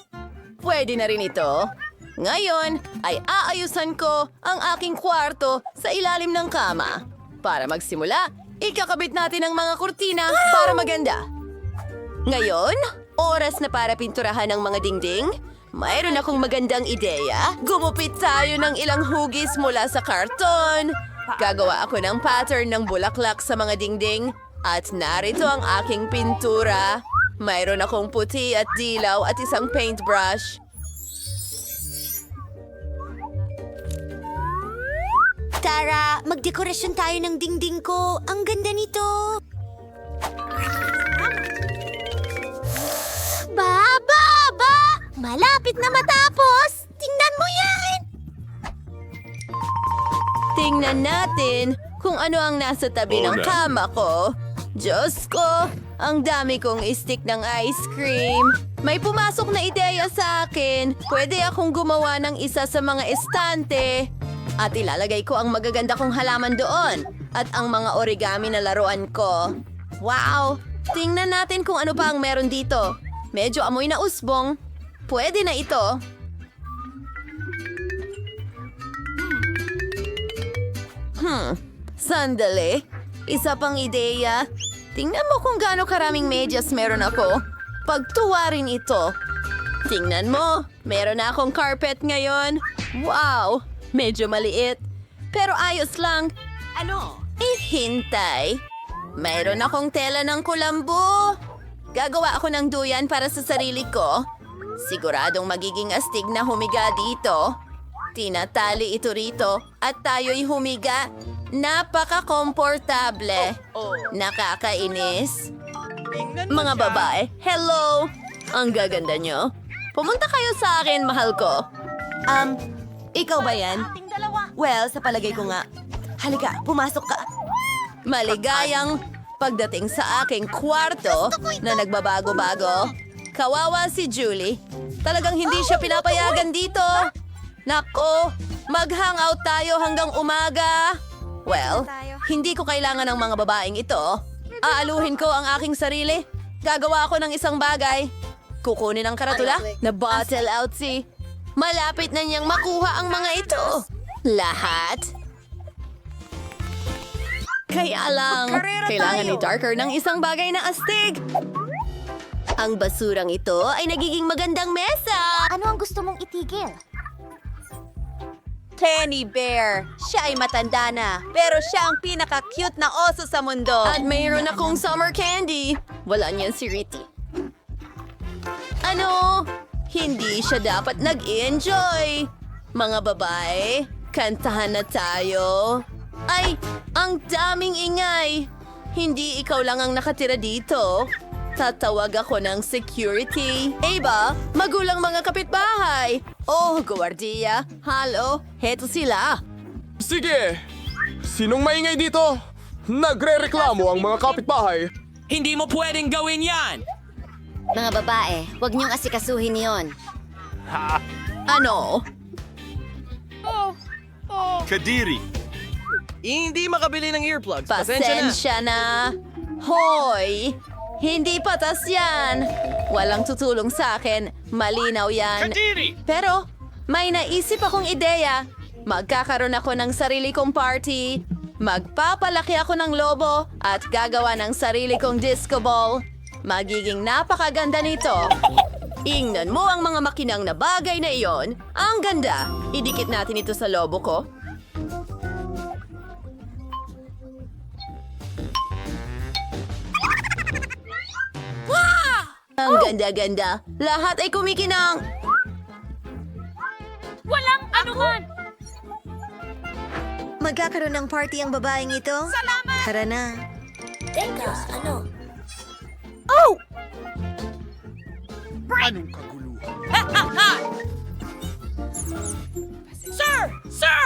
Pwede na rin ito. Ngayon ay aayusan ko ang aking kwarto sa ilalim ng kama. Para magsimula, ikakabit natin ang mga kurtina para maganda. Ngayon, oras na para pinturahan ang mga dingding. Mayroon akong magandang ideya. Gumupit tayo ng ilang hugis mula sa karton. Gagawa ako ng pattern ng bulaklak sa mga dingding. At narito ang aking pintura. Mayroon akong puti at dilaw at isang paintbrush. Tara, magdekorasyon tayo ng dingding ko. Ang ganda nito. Ba! Malapit na matapos! Tingnan mo yan! Tingnan natin kung ano ang nasa tabi ng kama ko. Diyos ko, ang dami kong stick ng ice cream. May pumasok na ideya sa akin. Pwede akong gumawa ng isa sa mga estante. At ilalagay ko ang magaganda kong halaman doon. At ang mga origami na laruan ko. Wow! Tingnan natin kung ano pa ang meron dito. Medyo amoy na usbong. Pwede na ito. Sandali. Isa pang ideya. Tingnan mo kung gaano karaming medyas meron ako. Pagtuwarin ito. Tingnan mo, meron na akong carpet ngayon. Wow, medyo maliit. Pero ayos lang. Ano? Hintay. Mayroon akong tela ng kulambo. Gagawa ako ng duyan para sa sarili ko. Siguradong magiging astig na humiga dito. Tinatali ito rito at tayo'y humiga. Napaka-komportable. Nakakainis. Mga babae, hello! Ang gaganda nyo. Pumunta kayo sa akin, mahal ko. Ikaw ba yan? Well, sa palagay ko nga. Halika, pumasok ka. Maligayang pagdating sa aking kwarto na nagbabago-bago. Kawawa si Julie. Talagang hindi siya pinapayagan dito. Nako, mag-hangout tayo hanggang umaga. Well, hindi ko kailangan ng mga babaeng ito. Aaluhin ko ang aking sarili. Gagawa ako ng isang bagay. Kukunin ang karatula na bottle out si. Malapit na niyang makuha ang mga ito. Lahat. Kaya lang, kailangan ni Darker ng isang bagay na astig. Ang basurang ito ay nagiging magandang mesa. Ano ang gusto mong itigil? Tenny Bear. Siya ay matanda na, pero siya ang pinaka-cute na oso sa mundo. At mayroon akong summer candy. Wala niyan si Ritty. Ano? Hindi siya dapat nag-enjoy. Mga babae, kantahan na tayo. Ay, ang daming ingay. Hindi ikaw lang ang nakatira dito. Tatawag ako ng security. Aba, magulang mga kapitbahay. Oh, gwardiya. Halo, heto sila. Sige! Sinong maingay dito? Nagre-reklamo ang mga kapitbahay. Hindi mo pwedeng gawin yan! Mga babae, huwag niyong asikasuhin yon. Ano? Kadiri. Hindi makabili ng earplugs. Pasensya na. Pasensya na. Hoy! Hindi patas yan. Walang tutulong sa akin. Malinaw yan. Kadiri! Pero may naisip akong ideya. Magkakaroon ako ng sarili kong party. Magpapalaki ako ng lobo at gagawa ng sarili kong disco ball. Magiging napakaganda nito. Ingnan mo ang mga makinang na bagay na iyon. Ang ganda. Idikit natin ito sa lobo ko. Ang ganda-ganda. Lahat ay kumikinang. Walang anuman! Magkakaroon ng party ang babaeng ito? Salamat! Tara na. Teka, ano? Oh! Anong kaguluhan? Sir! Sir!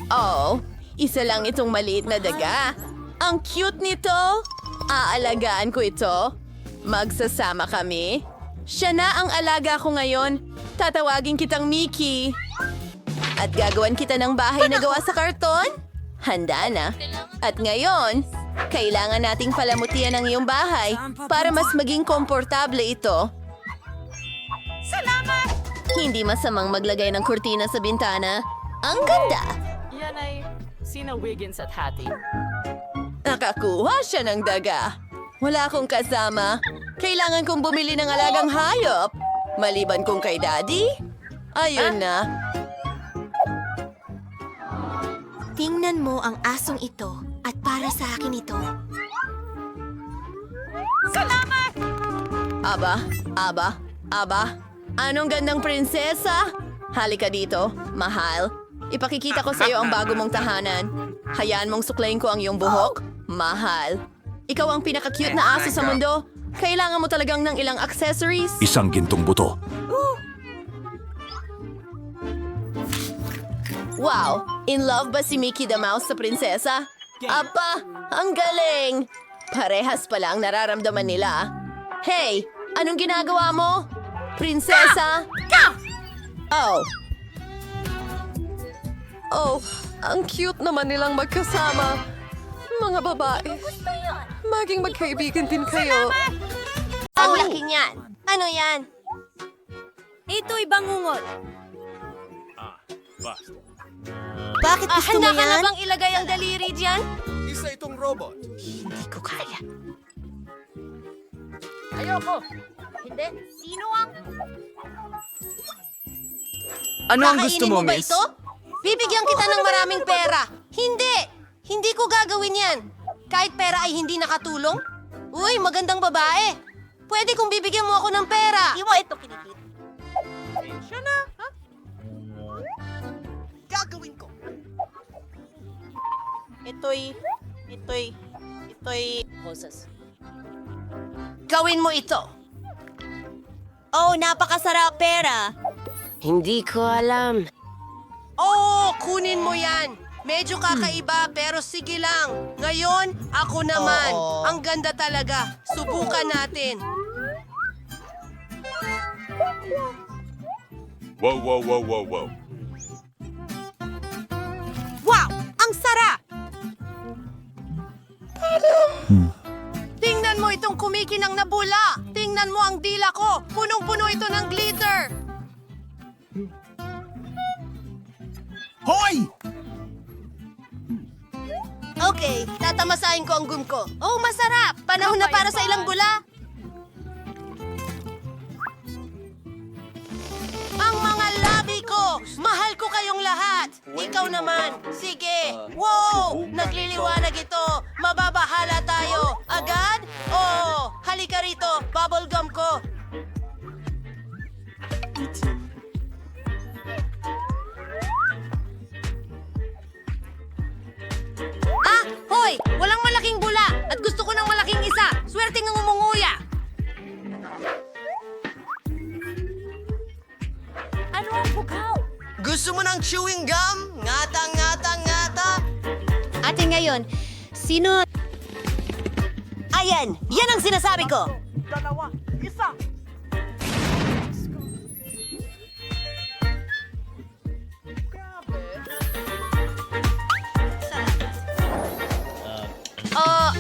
Oh, isa lang itong maliit na daga. Ang cute nito. Aalagaan ko ito. Magsasama kami. Siya na ang alaga ko ngayon. Tatawagin kitang Mickey. At gagawan kita ng bahay na gawa sa karton? Handa na. At ngayon, kailangan nating palamutian ang iyong bahay para mas maging komportable ito. Salamat! Hindi masamang maglagay ng kurtina sa bintana. Ang ganda! Yan ay sina Wiggins at Hattie. Nakakuha siya ng daga. Wala akong kasama. Kailangan kong bumili ng alagang hayop. Maliban kong kay Daddy. Ayun na. Tingnan mo ang asong ito at para sa akin ito. Aba. Anong gandang prinsesa? Halika dito, mahal. Ipakikita ko sa iyo ang bago mong tahanan. Hayaan mong suklayin ko ang iyong buhok. Mahal. Ikaw ang pinaka-cute na aso sa mundo. Kailangan mo talagang ng ilang accessories. Isang gintong buto. Wow! In love ba si Mickey the Mouse sa prinsesa? Apa! Ang galing! Parehas pala ang nararamdaman nila. Hey! Anong ginagawa mo? Prinsesa? Oh, ang cute naman nilang magkasama. Mga babae. Maging magkaibigan din kayo. Ang laki niyan. Ano yan? Ito'y bangungot. Basta. Bakit gusto mo Handa ka na yan? bang ilagay ang daliri diyan? Isa itong robot. Hindi ko kaya. Ayoko. Hindi. Sino ang... Ano ang gusto mo, ba miss? ito? Bibigyan kita ng maraming pera. Hindi! Hindi ko gagawin yan. Kahit pera ay hindi nakatulong. Uy, magandang babae. Pwede kong bibigyan mo ako ng pera. Di mo ito kinikita. Gagawin ko. Ito'y... Hoses. Gawin mo ito. Oh, napakasarap pera. Hindi ko alam. Oo, kunin mo yan. Medyo kakaiba pero sige lang. Ngayon, ako naman. Ang ganda talaga. Subukan natin. Wow. Wow! Ang sarap! Tingnan mo itong kumikinang na bula. Tingnan mo ang dila ko. Punong-puno ito ng glitter. Hoy! Okay, tatamasahin ko ang gum ko. Oh, masarap! Panahon na para sa ilang bula. Ang mga labi ko! Mahal ko kayong lahat! Ikaw naman! Sige! Wow! Nagliliwanag ito! Mababahala tayo! Agad? Oh! Halika rito! Bubblegum ko! Hoy! Walang malaking bula! At gusto ko ng malaking isa! Swerte ng umunguya! Ano ang bugaw? Gusto mo ng chewing gum? Ngata! Ate ngayon, sino... Ayan! Yan ang sinasabi ko!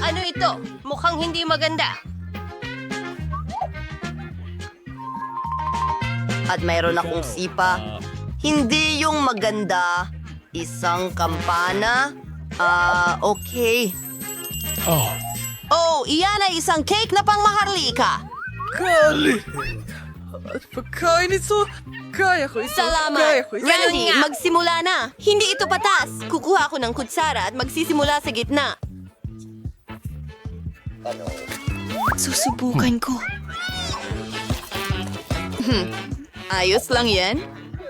Ano ito? Mukhang hindi maganda. At mayroon akong sipa. Hindi yung maganda. Isang kampana. Okay. Oh. Oh, iyan ay isang cake na pangmaharlika. At pagkain ito, kaya ko ito. Salamat! Randy, magsimula na! Hindi ito patas! Kukuha ako ng kutsara at magsisimula sa gitna. Susubukan ko. Ayos lang yan.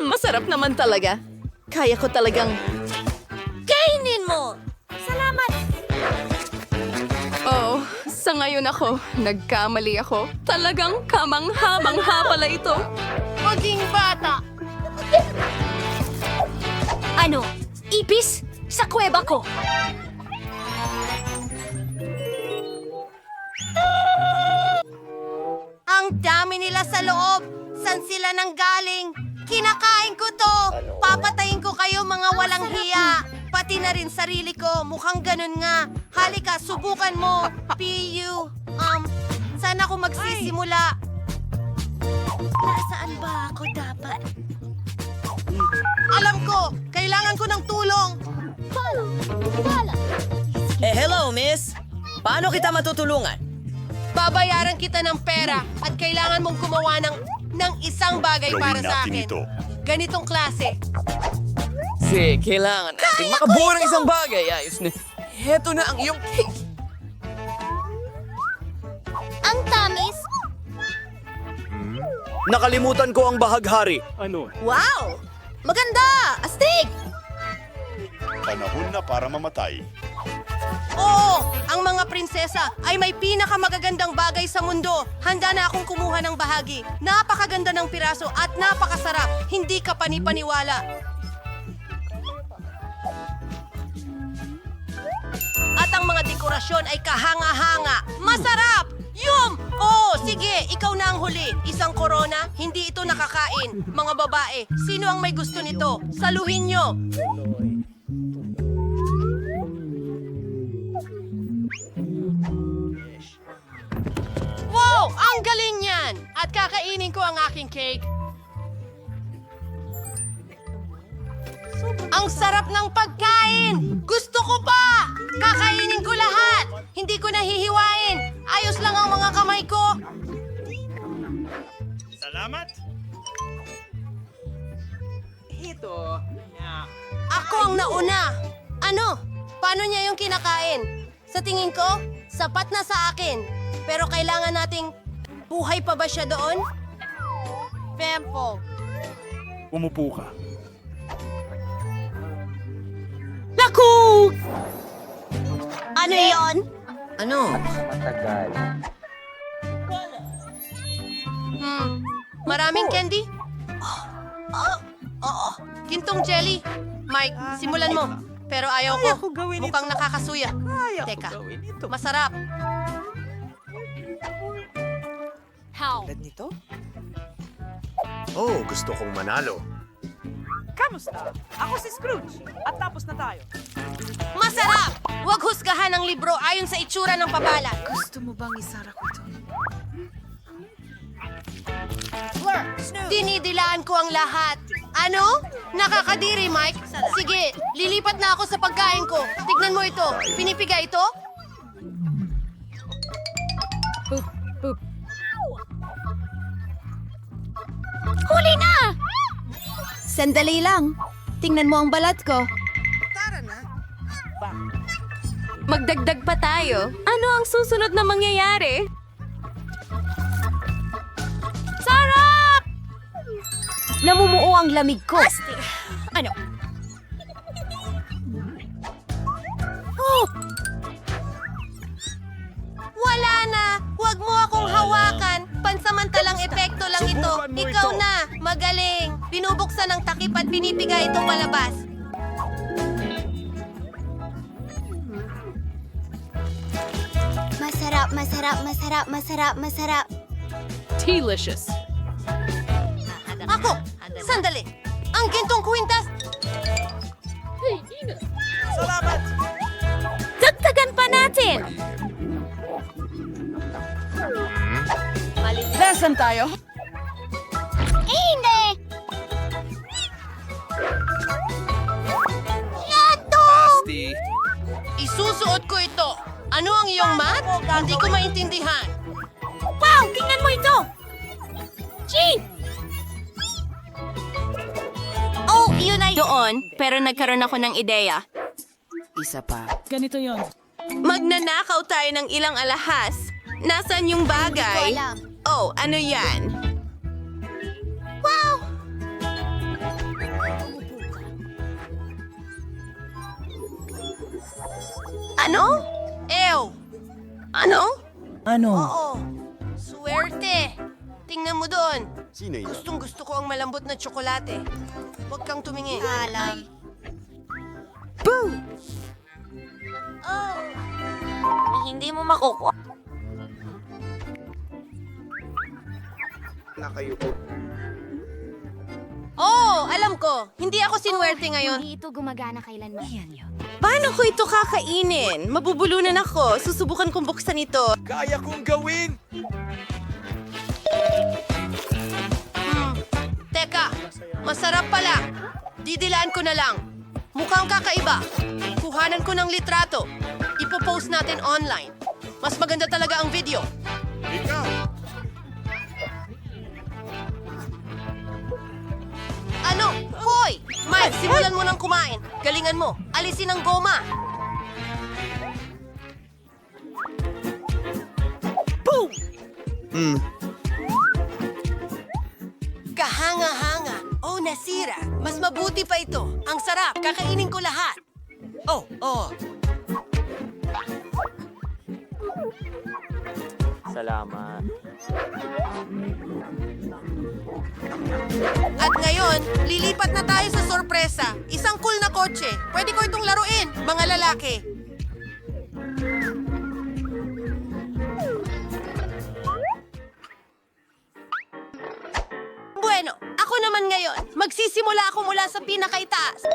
Masarap naman talaga. Kaya ko talagang... Kainin mo! Salamat! Oh, sa ngayon ako, nagkamali ako. Talagang kamangha-mangha pala ito. Maging bata! Ano? Ipis? Sa kuweba ko! Ang dami nila sa loob! San sila nang galing? Kinakain ko to! Papatayin ko kayo mga walang hiya! Pati na rin sarili ko, mukhang ganun nga. Halika, subukan mo. P.U. Saan ako magsisimula? Nasaan ba ako dapat? Alam ko, kailangan ko ng tulong. Hello, miss. Paano kita matutulungan? Babayaran kita ng pera at kailangan mong gumawa ng isang bagay para sa akin. Ganitong klase. Kasi kailangan natin makabuo ng isang bagay. Ayos na. Heto na ang iyong cake. Ang tamis! Nakalimutan ko ang bahaghari. Wow! Maganda! Astig! Panahon na para mamatay. Oo! Ang mga prinsesa ay may pinakamagagandang bagay sa mundo. Handa na akong kumuha ng bahagi. Napakaganda ng piraso at napakasarap. Hindi ka panipaniwala. At ang mga dekorasyon ay kahanga-hanga. Masarap! Yum! Oh, sige, ikaw na ang huli. Isang korona, hindi ito nakakain. Mga babae, sino ang may gusto nito? Saluhin nyo! Wow! Ang galing yan! At kakainin ko ang aking cake. Ang sarap ng pagkain! Gusto ko pa! Kakainin ko lahat! Hindi ko nahihiwain! Ayos lang ang mga kamay ko! Salamat! Ako ang nauna! Ano? Paano niya yung kinakain? Sa tingin ko, sapat na sa akin. Pero kailangan nating... Buhay pa ba siya doon? Pempo. Umupo ka. Naku! Ano yon? Ano? Maraming candy? Oo. Gintong jelly. Mike, simulan mo. Pero ayaw ko. Mukhang nakakasuya. Teka, masarap. How? Oh, gusto kong manalo. Kamusta? Ako si Scrooge. At tapos na tayo. Masarap! Huwag husgahan ang libro ayon sa itsura ng pabalat. Gusto mo bang isara ko ito? Dinidilaan ko ang lahat. Ano? Nakakadiri, Mike. Sige, lilipat na ako sa pagkain ko. Tignan mo ito. Pinipiga ito? Huli na! Sandali lang. Tingnan mo ang balat ko. Magdagdag pa tayo. Ano ang susunod na mangyayari? Sarap! Namumuo ang lamig ko. Ano? Wala na! Huwag mo akong hawakan! Pansamantalang epekto lang ito. Subukan mo Ikaw ito. na! Magaling! Binubuksan ng takip at pinipiga ito palabas. Masarap, masarap, masarap, masarap, masarap. Delicious. Ako! Sandali! Ang gintong kwintas! Dagdagan pa natin! Nasaan tayo? Hindi! Yato! Isusuot ko ito. Ano ang iyong mat? Hindi ko maintindihan. Wow! Tingnan mo ito! Gee! Oh, yun ay doon. Pero nagkaroon ako ng ideya. Isa pa. Ganito yon. Magnanakaw tayo ng ilang alahas. Nasaan yung bagay? Oh, ano yan? Wow! Ano? Ew! Ano? Ano? Oo. Swerte. Tingnan mo doon. Sino yun? Gustong gusto ko ang malambot na tsokolate. Huwag kang tumingin. Alam. Hindi mo makukuha. Na kayo po. Oh, alam ko. Hindi ako sinwerte ngayon. Hindi ito gumagana kailanman. Paano ko ito kakainin? Mabubulunan ako. Susubukan kong buksan ito. Kaya kong gawin! Teka, masarap pala. Didilaan ko na lang. Mukhang kakaiba. Kuhanan ko ng litrato. Ipopost natin online. Mas maganda talaga ang video. Ikaw! Ano? Hoy! Mike, simulan mo ng kumain. Galingan mo. Alisin ang goma. Boom! Kahanga-hanga. Oh, nasira. Mas mabuti pa ito. Ang sarap. Kakainin ko lahat. Oh. Salamat. At ngayon, lilipat na tayo sa sorpresa. Isang cool na kotse. Pwede ko itong laruin, mga lalaki. Bueno, ako naman ngayon. Magsisimula ako mula sa pinakaitaas.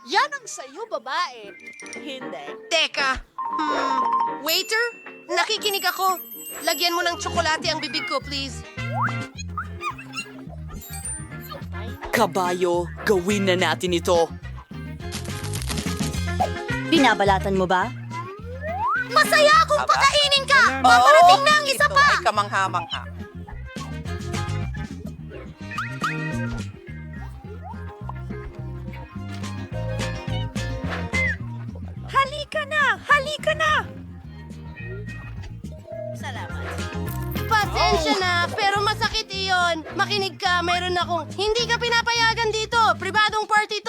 Yan ang sayo, babae. Hindi. Teka. Waiter, nakikinig ako. Lagyan mo ng tsokolate ang bibig ko, please. Kabayo, gawin na natin ito. Binabalatan mo ba? Masaya akong pakainin ka! Paparating na ang isa pa! Kamangha-mangha. Halika na! Halika na! Salamat. Pasensya na, pero masakit iyon. Makinig ka, mayroon akong... Hindi ka pinapayagan dito. Pribadong party